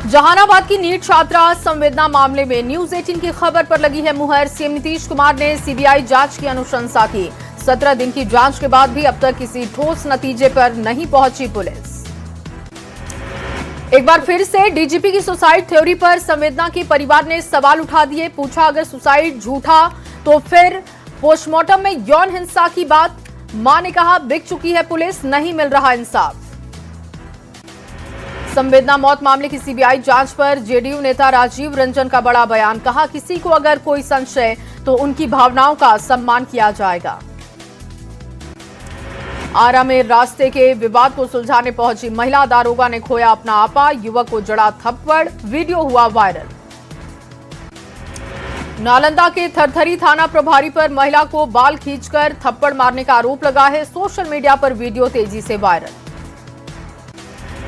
जहानाबाद की नीट छात्रा संवेदना मामले में न्यूज 18 की खबर पर लगी है मुहर। सीएम नीतीश कुमार ने सीबीआई जांच की अनुशंसा की। 17 दिन की जांच के बाद भी अब तक किसी ठोस नतीजे पर नहीं पहुंची पुलिस। एक बार फिर से डीजीपी की सुसाइड थ्योरी पर संवेदना के परिवार ने सवाल उठा दिए। पूछा, अगर सुसाइड झूठा तो फिर पोस्टमार्टम में यौन हिंसा की बात। मां ने कहा, बिक चुकी है पुलिस, नहीं मिल रहा इंसाफ। संवेदना मौत मामले की सीबीआई जांच पर जेडीयू नेता राजीव रंजन का बड़ा बयान। कहा, किसी को अगर कोई संशय तो उनकी भावनाओं का सम्मान किया जाएगा। आरा में रास्ते के विवाद को सुलझाने पहुंची महिला दारोगा ने खोया अपना आपा। युवक को जड़ा थप्पड़, वीडियो हुआ वायरल। नालंदा के थरथरी थाना प्रभारी पर महिला को बाल खींचकर थप्पड़ मारने का आरोप लगा है। सोशल मीडिया पर वीडियो तेजी से वायरल।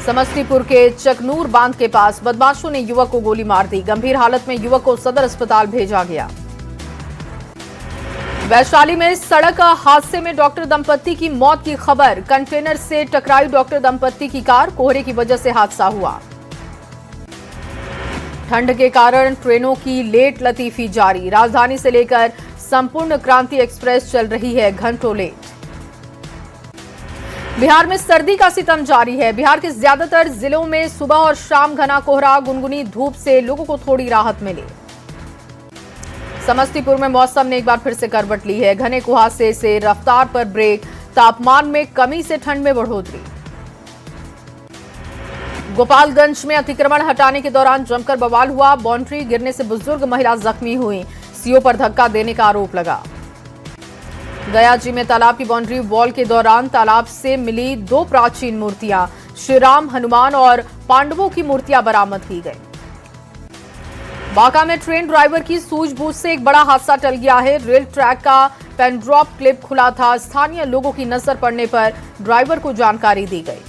समस्तीपुर के चकनूर बांध के पास बदमाशों ने युवक को गोली मार दी। गंभीर हालत में युवक को सदर अस्पताल भेजा गया। वैशाली में सड़क हादसे में डॉक्टर दंपत्ति की मौत की खबर। कंटेनर से टकराई डॉक्टर दंपत्ति की कार। कोहरे की वजह से हादसा हुआ। ठंड के कारण ट्रेनों की लेट लतीफी जारी। राजधानी से लेकर संपूर्ण क्रांति एक्सप्रेस चल रही है घंटों लेट। बिहार में सर्दी का सितम जारी है। बिहार के ज्यादातर जिलों में सुबह और शाम घना कोहरा, गुनगुनी धूप से लोगों को थोड़ी राहत मिली। समस्तीपुर में मौसम ने एक बार फिर से करवट ली है। घने कुहासे से रफ्तार पर ब्रेक, तापमान में कमी से ठंड में बढ़ोतरी। गोपालगंज में अतिक्रमण हटाने के दौरान जमकर बवाल हुआ। बाउंड्री गिरने से बुजुर्ग महिला जख्मी हुई। सीओ पर धक्का देने का आरोप लगा। गया जी में तालाब की बाउंड्री वॉल के दौरान तालाब से मिली 2 प्राचीन मूर्तियां, श्री राम, हनुमान और पांडवों की मूर्तियां बरामद की गई। बांका में ट्रेन ड्राइवर की सूझबूझ से एक बड़ा हादसा टल गया है। रेल ट्रैक का पेन ड्रॉप क्लिप खुला था। स्थानीय लोगों की नजर पड़ने पर ड्राइवर को जानकारी दी गई।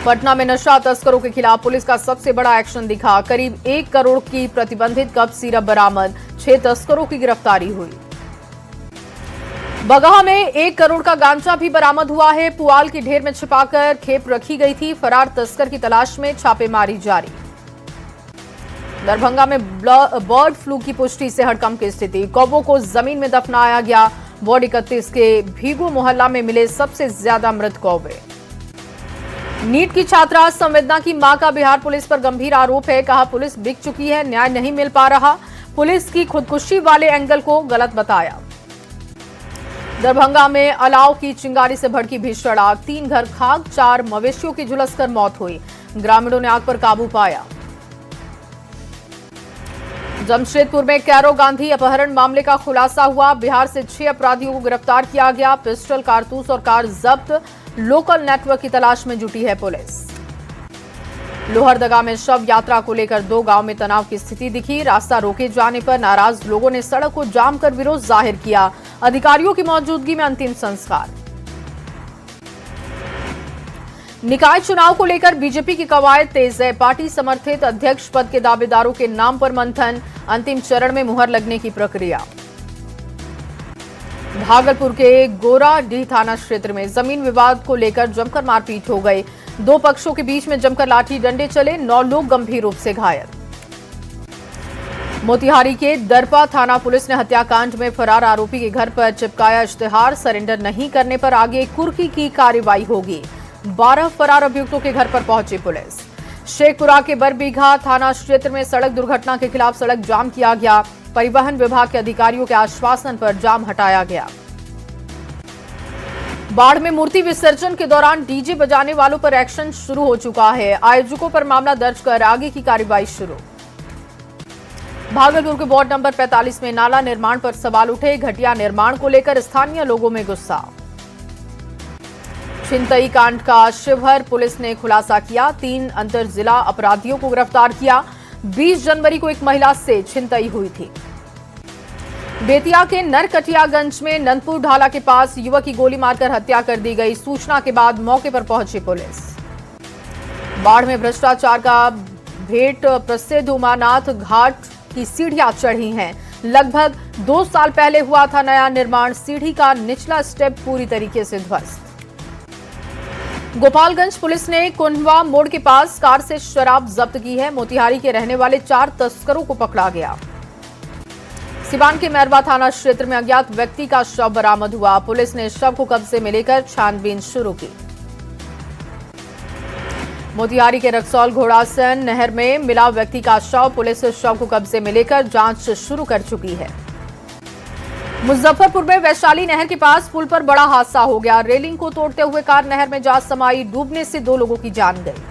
पटना में नशा तस्करों के खिलाफ पुलिस का सबसे बड़ा एक्शन दिखा। करीब 1 करोड़ की प्रतिबंधित कप सिरप बरामद। 6 तस्करों की गिरफ्तारी हुई। बगहा में 1 करोड़ का गांजा भी बरामद हुआ है। पुआल की ढेर में छिपाकर खेप रखी गई थी। फरार तस्कर की तलाश में छापेमारी जारी। दरभंगा में बर्ड फ्लू की पुष्टि से हड़कंप की स्थिति। कौवों को जमीन में दफनाया गया। वार्ड 31 के भीगू मोहल्ला में मिले सबसे ज्यादा मृत कौवे। नीट की छात्रा संवेदना की मां का बिहार पुलिस पर गंभीर आरोप है। कहा, पुलिस बिक चुकी है, न्याय नहीं मिल पा रहा। पुलिस की खुदकुशी वाले एंगल को गलत बताया। दरभंगा में अलाव की चिंगारी से भड़की भीषण आग। 3 घर खाक, 4 मवेशियों की झुलसकर मौत हुई। ग्रामीणों ने आग पर काबू पाया। जमशेदपुर में कैरो गांधी अपहरण मामले का खुलासा हुआ। बिहार से 6 अपराधियों को गिरफ्तार किया गया। पिस्टल, कारतूस और कार जब्त। लोकल नेटवर्क की तलाश में जुटी है पुलिस। लोहरदगा में शव यात्रा को लेकर 2 गांव में तनाव की स्थिति दिखी। रास्ता रोके जाने पर नाराज लोगों ने सड़क को जाम कर विरोध जाहिर किया। अधिकारियों की मौजूदगी में अंतिम संस्कार। निकाय चुनाव को लेकर बीजेपी की कवायद तेज है। पार्टी समर्थित अध्यक्ष पद के दावेदारों के नाम पर मंथन। अंतिम चरण में मुहर लगने की प्रक्रिया। भागलपुर के गोराडीह थाना क्षेत्र में जमीन विवाद को लेकर जमकर मारपीट हो गई। 2 पक्षों के बीच में जमकर लाठी डंडे चले। 9 लोग गंभीर रूप से घायल। मोतिहारी के दरपा थाना पुलिस ने हत्याकांड में फरार आरोपी के घर पर चिपकाया इश्तेहार। सरेंडर नहीं करने पर आगे कुर्की की कार्रवाई होगी। 12 फरार अभियुक्तों के घर पर पहुंची पुलिस। शेखपुरा के बरबीघा थाना क्षेत्र में सड़क दुर्घटना के खिलाफ सड़क जाम किया गया। परिवहन विभाग के अधिकारियों के आश्वासन पर जाम हटाया गया। बाढ़ में मूर्ति विसर्जन के दौरान डीजे बजाने वालों पर एक्शन शुरू हो चुका है। आयोजकों पर मामला दर्ज कर आगे की कार्रवाई शुरू। भागलपुर के वार्ड नंबर 45 में नाला निर्माण पर सवाल उठे। घटिया निर्माण को लेकर स्थानीय लोगों में गुस्सा। छिनतई कांड का शिवहर पुलिस ने खुलासा किया। 3 अंतर जिला अपराधियों को गिरफ्तार किया। 20 जनवरी को एक महिला से छिनतई हुई थी। बेतिया के नरकटियागंज में नंदपुर ढाला के पास युवक की गोली मारकर हत्या कर दी गई। सूचना के बाद मौके पर पहुंची पुलिस। बाढ़ में भ्रष्टाचार का भेंट प्रसिद्ध उमानाथ घाट की सीढ़ियां चढ़ी हैं। लगभग 2 साल पहले हुआ था नया निर्माण। सीढ़ी का निचला स्टेप पूरी तरीके से ध्वस्त। गोपालगंज पुलिस ने कुंडवा मोड़ के पास कार से शराब जब्त की है। मोतिहारी के रहने वाले 4 तस्करों को पकड़ा गया। सिवान के मैरवा थाना क्षेत्र में अज्ञात व्यक्ति का शव बरामद हुआ। पुलिस ने शव को कब्जे में लेकर छानबीन शुरू की। मोतिहारी के रक्सौल घोड़ासन नहर में मिला व्यक्ति का शव। पुलिस शव को कब्जे में लेकर जांच शुरू कर चुकी है। मुजफ्फरपुर में वैशाली नहर के पास पुल पर बड़ा हादसा हो गया। रेलिंग को तोड़ते हुए कार नहर में जा समाई। डूबने से 2 लोगों की जान गई।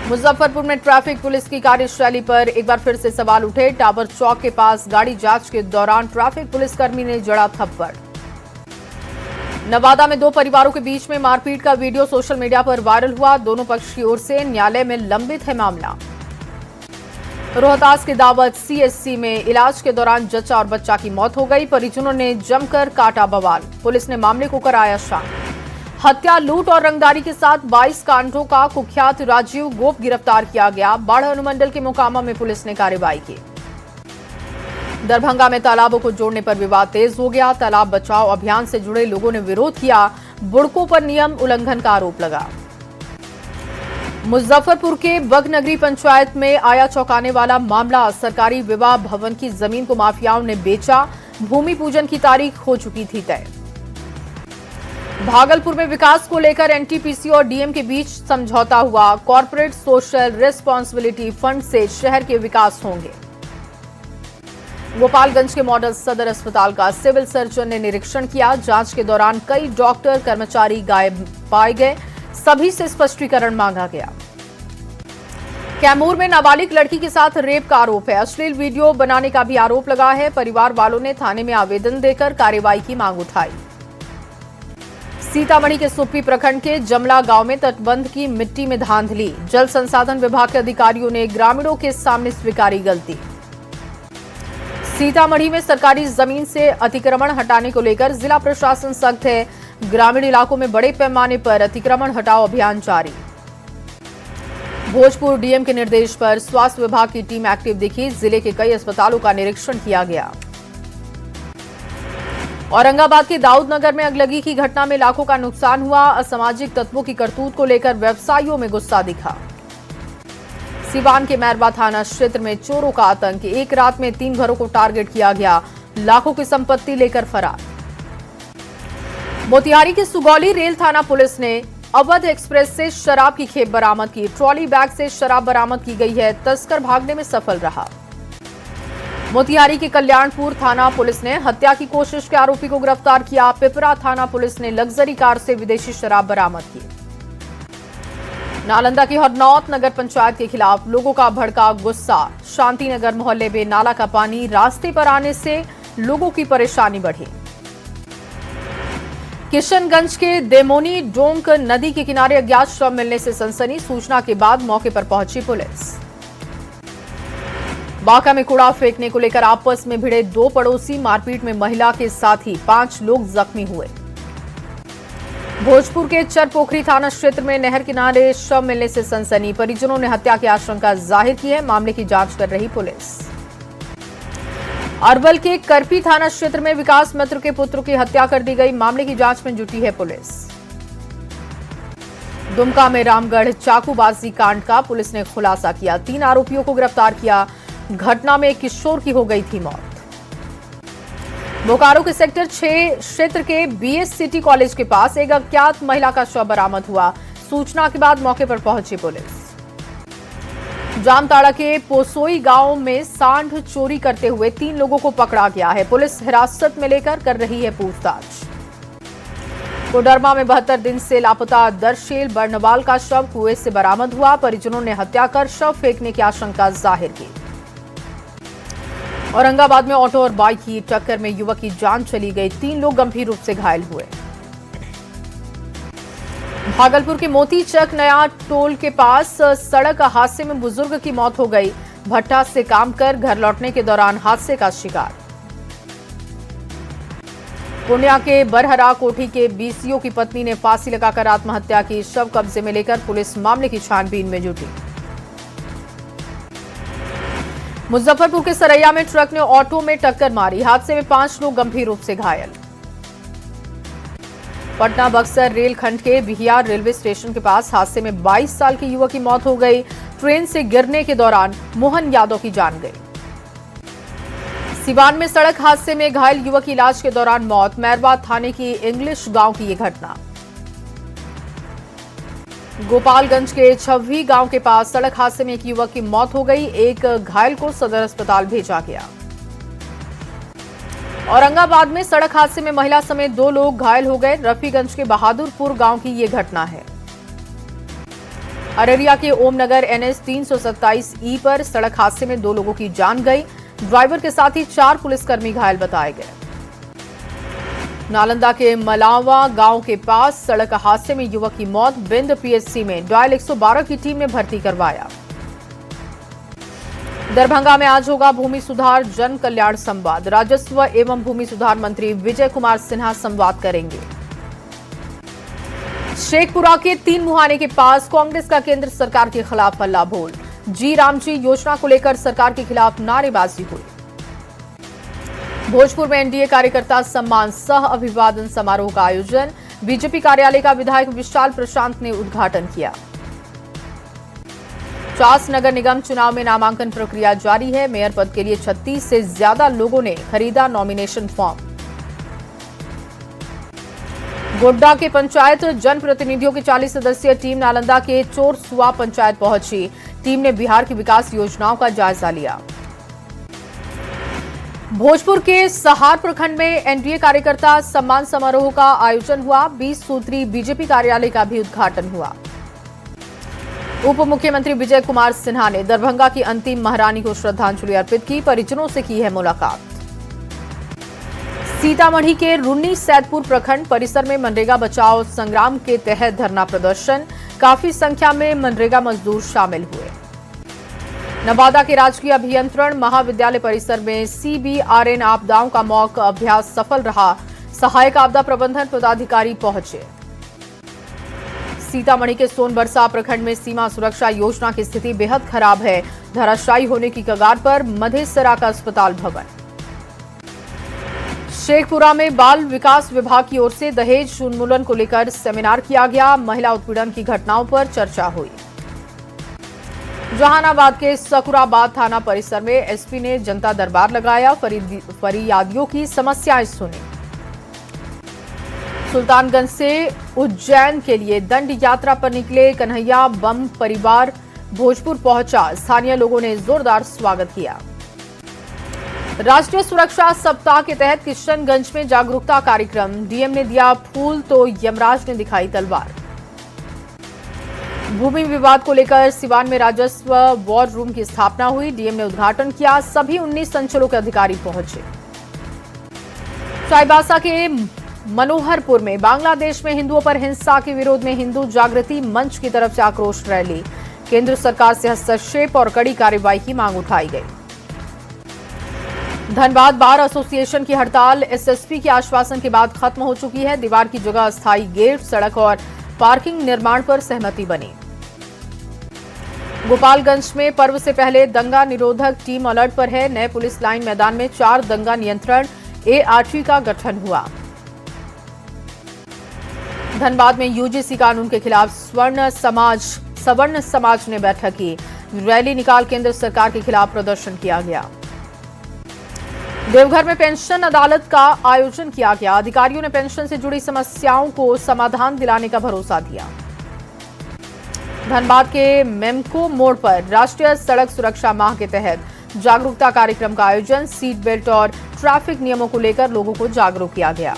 मुजफ्फरपुर में ट्रैफिक पुलिस की कार्यशैली पर एक बार फिर से सवाल उठे। टावर चौक के पास गाड़ी जांच के दौरान ट्रैफिक पुलिसकर्मी ने जड़ा थप्पड़। नवादा में 2 परिवारों के बीच में मारपीट का वीडियो सोशल मीडिया पर वायरल हुआ। दोनों पक्ष की ओर से न्यायालय में लंबित है मामला। रोहतास के दावत सीएचसी में इलाज के दौरान जच्चा और बच्चा की मौत हो गई। परिजनों ने जमकर काटा बवाल। पुलिस ने मामले को कराया शांत। हत्या, लूट और रंगदारी के साथ 22 कांडों का कुख्यात राजीव गोप गिरफ्तार किया गया। बाढ़ अनुमंडल के मोकामा में पुलिस ने कार्रवाई की। दरभंगा में तालाबों को जोड़ने पर विवाद तेज हो गया। तालाब बचाओ अभियान से जुड़े लोगों ने विरोध किया। बुड़कों पर नियम उल्लंघन का आरोप लगा। मुजफ्फरपुर के बगनगरी पंचायत में आया चौंकाने वाला मामला। सरकारी विवाह भवन की जमीन को माफियाओं ने बेचा। भूमि पूजन की तारीख हो चुकी थी तय। भागलपुर में विकास को लेकर एनटीपीसी और डीएम के बीच समझौता हुआ। कॉर्पोरेट सोशल रिस्पांसिबिलिटी फंड से शहर के विकास होंगे। गोपालगंज के मॉडल सदर अस्पताल का सिविल सर्जन ने निरीक्षण किया। जांच के दौरान कई डॉक्टर कर्मचारी गायब पाए गए। सभी से स्पष्टीकरण मांगा गया। कैमूर में नाबालिग लड़की के साथ रेप का आरोप है। अश्लील वीडियो बनाने का भी आरोप लगा है। परिवार वालों ने थाने में आवेदन देकर कार्रवाई की मांग उठाई। सीतामढ़ी के सुप्पी प्रखंड के जमला गांव में तटबंध की मिट्टी में धांधली। जल संसाधन विभाग के अधिकारियों ने ग्रामीणों के सामने स्वीकारी गलती। सीतामढ़ी में सरकारी जमीन से अतिक्रमण हटाने को लेकर जिला प्रशासन सख्त है। ग्रामीण इलाकों में बड़े पैमाने पर अतिक्रमण हटाओ अभियान जारी। भोजपुर डीएम के निर्देश पर स्वास्थ्य विभाग की टीम एक्टिव दिखी। जिले के कई अस्पतालों का निरीक्षण किया गया। औरंगाबाद के दाऊदनगर में अगलगी की घटना में लाखों का नुकसान हुआ। असामाजिक तत्वों की करतूत को लेकर व्यवसायियों में गुस्सा दिखा। सिवान के मैरवा थाना क्षेत्र में चोरों का आतंक। एक रात में 3 घरों को टारगेट किया गया। लाखों की संपत्ति लेकर फरार। मोतिहारी के सुगौली रेल थाना पुलिस ने अवध एक्सप्रेस से शराब की खेप बरामद की। ट्रॉली बैग से शराब बरामद की गई है। तस्कर भागने में सफल रहा। मोतिहारी के कल्याणपुर थाना पुलिस ने हत्या की कोशिश के आरोपी को गिरफ्तार किया। पिपरा थाना पुलिस ने लग्जरी कार से विदेशी शराब बरामद की। नालंदा की हरनौत नगर पंचायत के खिलाफ लोगों का भड़का गुस्सा। शांतिनगर मोहल्ले में नाला का पानी रास्ते पर आने से लोगों की परेशानी बढ़ी। किशनगंज के देमोनी डोंक नदी के किनारे अज्ञात शव मिलने से सनसनी। सूचना के बाद मौके पर पहुंची पुलिस। बांका में कूड़ा फेंकने को लेकर आपस में भिड़े 2 पड़ोसी। मारपीट में महिला के साथ ही 5 लोग जख्मी हुए। भोजपुर के चरपोखरी थाना क्षेत्र में नहर किनारे शव मिलने से सनसनी। परिजनों ने हत्या की आशंका जाहिर की है। मामले की जांच कर रही पुलिस। अरवल के करपी थाना क्षेत्र में विकास मित्र के पुत्र की हत्या कर दी गई। मामले की जांच में जुटी है पुलिस। दुमका में रामगढ़ चाकूबाजी कांड का पुलिस ने खुलासा किया। 3 आरोपियों को गिरफ्तार किया। घटना में एक किशोर की हो गई थी मौत। बोकारो के सेक्टर 6 क्षेत्र के बीएस सिटी कॉलेज के पास एक अज्ञात महिला का शव बरामद हुआ। सूचना के बाद मौके पर पहुंची पुलिस। जामताड़ा के पोसोई गांव में सांड चोरी करते हुए 3 लोगों को पकड़ा गया है। पुलिस हिरासत में लेकर कर रही है पूछताछ। कोडरमा में 72 दिन से लापता दरशेल बर्नवाल का शव कुएं से बरामद हुआ। परिजनों ने हत्या कर शव फेंकने की आशंका जाहिर की। औरंगाबाद में ऑटो और बाइक की टक्कर में युवक की जान चली गई। 3 लोग गंभीर रूप से घायल हुए। भागलपुर के मोतीचक नया टोल के पास सड़क हादसे में बुजुर्ग की मौत हो गई। भट्टा से काम कर घर लौटने के दौरान हादसे का शिकार। पूर्णिया के बरहरा कोठी के बीसीओ की पत्नी ने फांसी लगाकर आत्महत्या की। शव कब्जे में लेकर पुलिस मामले की छानबीन में जुटी। मुजफ्फरपुर के सरैया में ट्रक ने ऑटो में टक्कर मारी। हादसे में 5 लोग गंभीर रूप से घायल। पटना बक्सर रेलखंड के बिहियार रेलवे स्टेशन के पास हादसे में 22 साल के युवक की मौत हो गई। ट्रेन से गिरने के दौरान मोहन यादव की जान गई। सिवान में सड़क हादसे में घायल युवक की इलाज के दौरान मौत। मैरवा थाने की इंग्लिश गांव की यह घटना। गोपालगंज के छववी गांव के पास सड़क हादसे में एक युवक की मौत हो गई। एक घायल को सदर अस्पताल भेजा गया। औरंगाबाद में सड़क हादसे में महिला समेत 2 लोग घायल हो गए। रफीगंज के बहादुरपुर गांव की ये घटना है। अररिया के ओमनगर NH 327E पर सड़क हादसे में 2 लोगों की जान गई। ड्राइवर के साथ ही 4 पुलिसकर्मी घायल बताए गए। नालंदा के मलावा गांव के पास सड़क हादसे में युवक की मौत। बिंद PHC में डायल 112 की टीम ने भर्ती करवाया। दरभंगा में आज होगा भूमि सुधार जन कल्याण संवाद। राजस्व एवं भूमि सुधार मंत्री विजय कुमार सिन्हा संवाद करेंगे। शेखपुरा के 3 मुहाने के पास कांग्रेस का केंद्र सरकार के खिलाफ हल्ला बोल। जी रामजी योजना को लेकर सरकार के खिलाफ नारेबाजी हुई। भोजपुर में NDA कार्यकर्ता सम्मान सह अभिवादन समारोह का आयोजन। बीजेपी कार्यालय का विधायक विशाल प्रशांत ने उद्घाटन किया। चास नगर निगम चुनाव में नामांकन प्रक्रिया जारी है। मेयर पद के लिए 36 से ज्यादा लोगों ने खरीदा नॉमिनेशन फॉर्म। गोड्डा के पंचायत जनप्रतिनिधियों की 40 सदस्यीय टीम नालंदा के चोरसुआ पंचायत पहुंची। टीम ने बिहार की विकास योजनाओं का जायजा लिया। भोजपुर के सहार प्रखंड में NDA कार्यकर्ता सम्मान समारोह का आयोजन हुआ। 20 सूत्री बीजेपी कार्यालय का भी उद्घाटन हुआ। उप मुख्यमंत्री विजय कुमार सिन्हा ने दरभंगा की अंतिम महारानी को श्रद्धांजलि अर्पित की। परिजनों से की है मुलाकात। सीतामढ़ी के रुन्नी सैदपुर प्रखंड परिसर में मनरेगा बचाओ संग्राम के तहत धरना प्रदर्शन। काफी संख्या में मनरेगा मजदूर शामिल हुए। नवादा के राजकीय अभियंत्रण महाविद्यालय परिसर में CBRN आपदाओं का मॉक अभ्यास सफल रहा। सहायक आपदा प्रबंधन पदाधिकारी पहुंचे। सीतामढ़ी के सोनबरसा प्रखंड में सीमा सुरक्षा योजना की स्थिति बेहद खराब है। धराशायी होने की कगार पर मधेसरा का अस्पताल भवन। शेखपुरा में बाल विकास विभाग की ओर से दहेज उन्मूलन को लेकर सेमिनार किया गया। महिला उत्पीड़न की घटनाओं पर चर्चा हुई। जहानाबाद के सकुराबाद थाना परिसर में SP ने जनता दरबार लगाया। फरियादियों की समस्याएं सुनी। सुल्तानगंज से उज्जैन के लिए दंड यात्रा पर निकले कन्हैया बम परिवार भोजपुर पहुंचा। स्थानीय लोगों ने जोरदार स्वागत किया। राष्ट्रीय सुरक्षा सप्ताह के तहत किशनगंज में जागरूकता कार्यक्रम। DM ने दिया फूल तो यमराज ने दिखाई तलवार। भूमि विवाद को लेकर सिवान में राजस्व वॉर रूम की स्थापना हुई। DM ने उद्घाटन किया। सभी 19 अंचलों के अधिकारी पहुंचे। चाईबासा के मनोहरपुर में बांग्लादेश में हिंदुओं पर हिंसा के विरोध में हिंदू जागृति मंच की तरफ से आक्रोश रैली। केंद्र सरकार से हस्तक्षेप और कड़ी कार्रवाई की मांग उठाई गई। धनबाद बार एसोसिएशन की हड़ताल SSP के आश्वासन के बाद खत्म हो चुकी है। दीवार की जगह अस्थायी गेट, सड़क और पार्किंग निर्माण पर सहमति बनी। गोपालगंज में पर्व से पहले दंगा निरोधक टीम अलर्ट पर है। नए पुलिस लाइन मैदान में 4 दंगा नियंत्रण ART का गठन हुआ। धनबाद में UGC कानून के खिलाफ सवर्ण समाज ने बैठक की। रैली निकाल केंद्र सरकार के खिलाफ प्रदर्शन किया गया। देवघर में पेंशन अदालत का आयोजन किया गया। अधिकारियों ने पेंशन से जुड़ी समस्याओं को समाधान दिलाने का भरोसा दिया। धनबाद के मेमको मोड़ पर राष्ट्रीय सड़क सुरक्षा माह के तहत जागरूकता कार्यक्रम का आयोजन। सीट बेल्ट और ट्रैफिक नियमों को लेकर लोगों को जागरूक किया गया।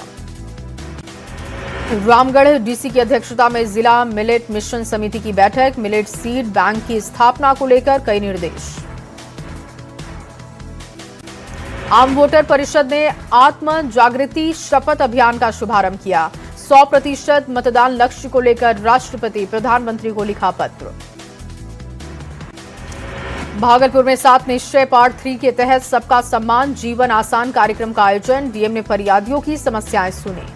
रामगढ़ DC की अध्यक्षता में जिला मिलेट मिशन समिति की बैठक। मिलेट सीड बैंक की स्थापना को लेकर कई निर्देश। आम वोटर परिषद ने आत्म जागृति शपथ अभियान का शुभारंभ किया। 100% मतदान लक्ष्य को लेकर राष्ट्रपति प्रधानमंत्री को लिखा पत्र। भागलपुर में 7 निश्चय पार्ट 3 के तहत सबका सम्मान जीवन आसान कार्यक्रम का आयोजन। DM ने फरियादियों की समस्याएं सुनी।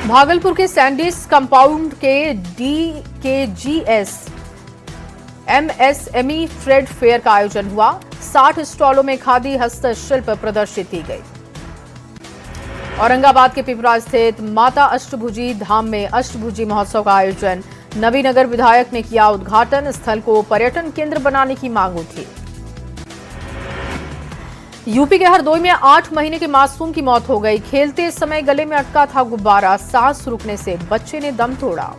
भागलपुर के सैंडिस कंपाउंड के DKGS MSME ट्रेड फेयर का आयोजन हुआ। 60 स्टॉलों में खादी हस्तशिल्प प्रदर्शित की गई। औरंगाबाद के पिपरा स्थित माता अष्टभुजी धाम में अष्टभुजी महोत्सव का आयोजन। नवीनगर विधायक ने किया उद्घाटन। स्थल को पर्यटन केंद्र बनाने की मांग उठी। यूपी के हरदोई में 8 महीने के मासूम की मौत हो गई। खेलते समय गले में अटका था गुब्बारा, सांस रुकने से बच्चे ने दम तोड़ा।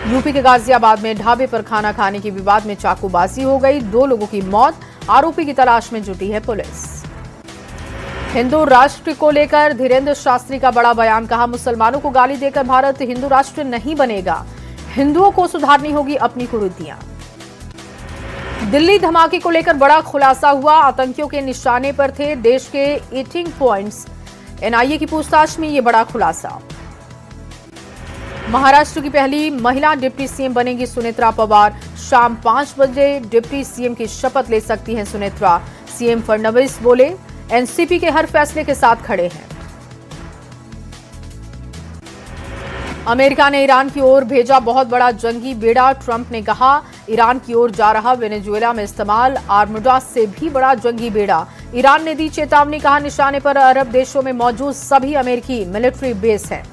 यूपी के गाजियाबाद में ढाबे पर खाना खाने के विवाद में चाकूबाजी हो गई। 2 लोगों की मौत। आरोपी की तलाश में जुटी है पुलिस। हिंदू राष्ट्र को लेकर धीरेन्द्र शास्त्री का बड़ा बयान। कहा, मुसलमानों को गाली देकर भारत हिंदू राष्ट्र नहीं बनेगा। हिंदुओं को सुधारनी होगी अपनी कुरीतियां। दिल्ली धमाके को लेकर बड़ा खुलासा हुआ। आतंकियों के निशाने पर थे देश के ईटिंग पॉइंट्स। एनआईए की पूछताछ में यह बड़ा खुलासा। महाराष्ट्र की पहली महिला डिप्टी सीएम बनेंगी सुनेत्रा पवार। शाम 5 बजे डिप्टी सीएम की शपथ ले सकती हैं सुनेत्रा। सीएम फडणवीस बोले, एनसीपी के हर फैसले के साथ खड़े हैं। अमेरिका ने ईरान की ओर भेजा बहुत बड़ा जंगी बेड़ा। ट्रंप ने कहा, ईरान की ओर जा रहा वेनेजुएला में इस्तेमाल आर्मडास से भी बड़ा जंगी बेड़ा। ईरान ने दी चेतावनी। कहा, निशाने पर अरब देशों में मौजूद सभी अमेरिकी मिलिट्री बेस हैं।